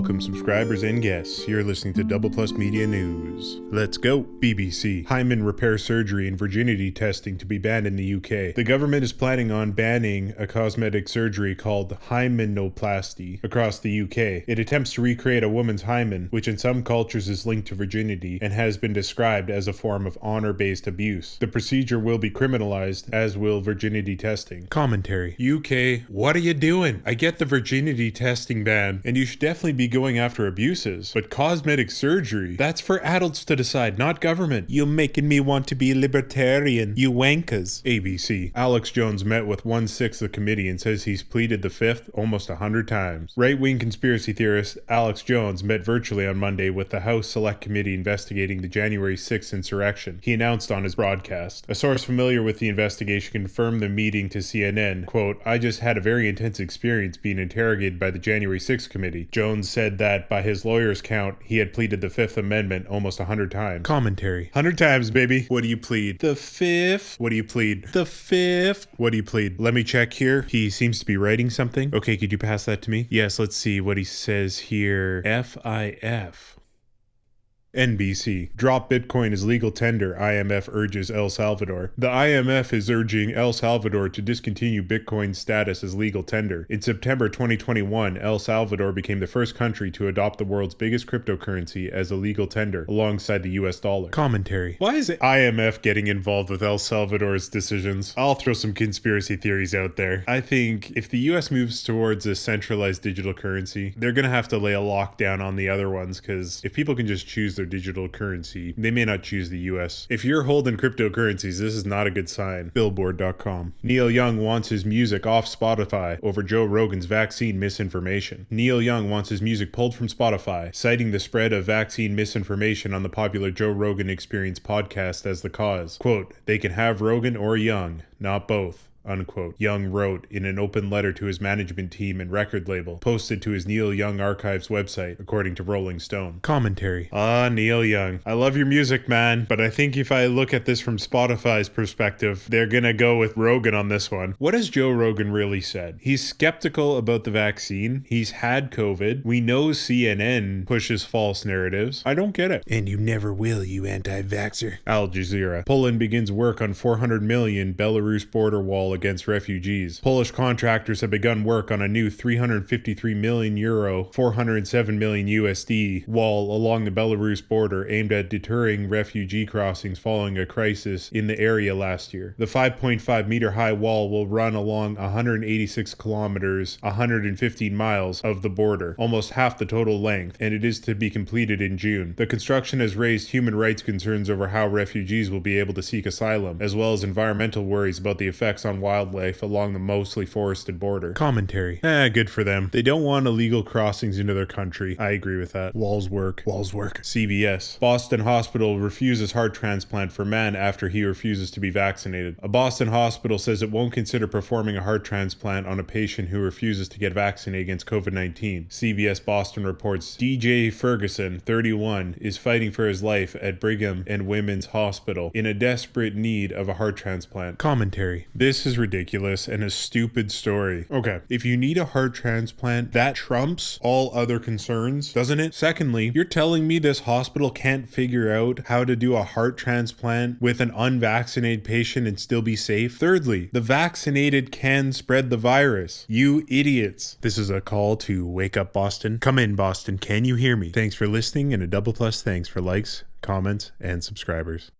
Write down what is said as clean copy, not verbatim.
Welcome, subscribers and guests. You're listening to DoublePlusMedia News. Let's go. BBC. Hymen repair surgery and virginity testing to be banned in the UK. The government is planning on banning a cosmetic surgery called hymenoplasty across the UK. It attempts to recreate a woman's hymen, which in some cultures is linked to virginity and has been described as a form of honor-based abuse. The procedure will be criminalized, as will virginity testing. Commentary. UK, what are you doing? I get the virginity testing ban, and you should definitely be going after abuses, but cosmetic surgery, that's for adults to decide, not government. You're making me want to be libertarian, you wankers. ABC. Alex Jones met with 1/6 of the committee and says he's pleaded the fifth almost 100 times. Right-wing conspiracy theorist Alex Jones met virtually on Monday with the House Select Committee investigating the January 6th insurrection. He announced on his broadcast. A source familiar with the investigation confirmed the meeting to CNN, quote, "I just had a very intense experience being interrogated by the January 6th committee." Jones said that, by his lawyer's count, he had pleaded the Fifth Amendment almost 100 times. Commentary. 100 times, baby. What do you plead? The fifth? What do you plead? The fifth? What do you plead? Let me check here. He seems to be writing something. Okay, could you pass that to me? Yes, let's see what he says here. FIF. NBC. Drop Bitcoin as legal tender, IMF urges El Salvador. The IMF is urging El Salvador to discontinue Bitcoin's status as legal tender. In September 2021, El Salvador became the first country to adopt the world's biggest cryptocurrency as a legal tender, alongside the US dollar. Commentary. Why is IMF getting involved with El Salvador's decisions? I'll throw some conspiracy theories out there. I think if the US moves towards a centralized digital currency, they're gonna have to lay a lockdown on the other ones, because if people can just choose their digital currency, they may not choose the US. If you're holding cryptocurrencies, this is not a good sign. Billboard.com. Neil Young wants his music off Spotify over Joe Rogan's vaccine misinformation. Neil Young wants his music pulled from Spotify, citing the spread of vaccine misinformation on the popular Joe Rogan Experience podcast as the cause. Quote, "They can have Rogan or Young, not both," unquote. Young wrote in an open letter to his management team and record label, posted to his Neil Young Archives website, according to Rolling Stone. Commentary. Neil Young. I love your music, man, but I think if I look at this from Spotify's perspective, they're gonna go with Rogan on this one. What has Joe Rogan really said? He's skeptical about the vaccine. He's had COVID. We know CNN pushes false narratives. I don't get it. And you never will, you anti-vaxxer. Al Jazeera. Poland begins work on 400 million Belarus border wall against refugees. Polish contractors have begun work on a new €353 million, 407 million USD wall along the Belarus border aimed at deterring refugee crossings following a crisis in the area last year. The 5.5 meter high wall will run along 186 kilometers, 115 miles of the border, almost half the total length, and it is to be completed in June. The construction has raised human rights concerns over how refugees will be able to seek asylum, as well as environmental worries about the effects on wildlife along the mostly forested border. Commentary. Good for them. They don't want illegal crossings into their country. I agree with that. Walls work. Walls work. CBS. Boston hospital refuses heart transplant for man after he refuses to be vaccinated. A Boston hospital says it won't consider performing a heart transplant on a patient who refuses to get vaccinated against COVID-19. CBS Boston reports DJ Ferguson, 31, is fighting for his life at Brigham and Women's Hospital in a desperate need of a heart transplant. Commentary. This is ridiculous and a stupid story. Okay, if you need a heart transplant, that trumps all other concerns, doesn't it? Secondly, you're telling me this hospital can't figure out how to do a heart transplant with an unvaccinated patient and still be safe? Thirdly, the vaccinated can spread the virus. You idiots. This is a call to wake up, Boston. Come in, Boston. Can you hear me? Thanks for listening, and a double plus thanks for likes, comments, and subscribers.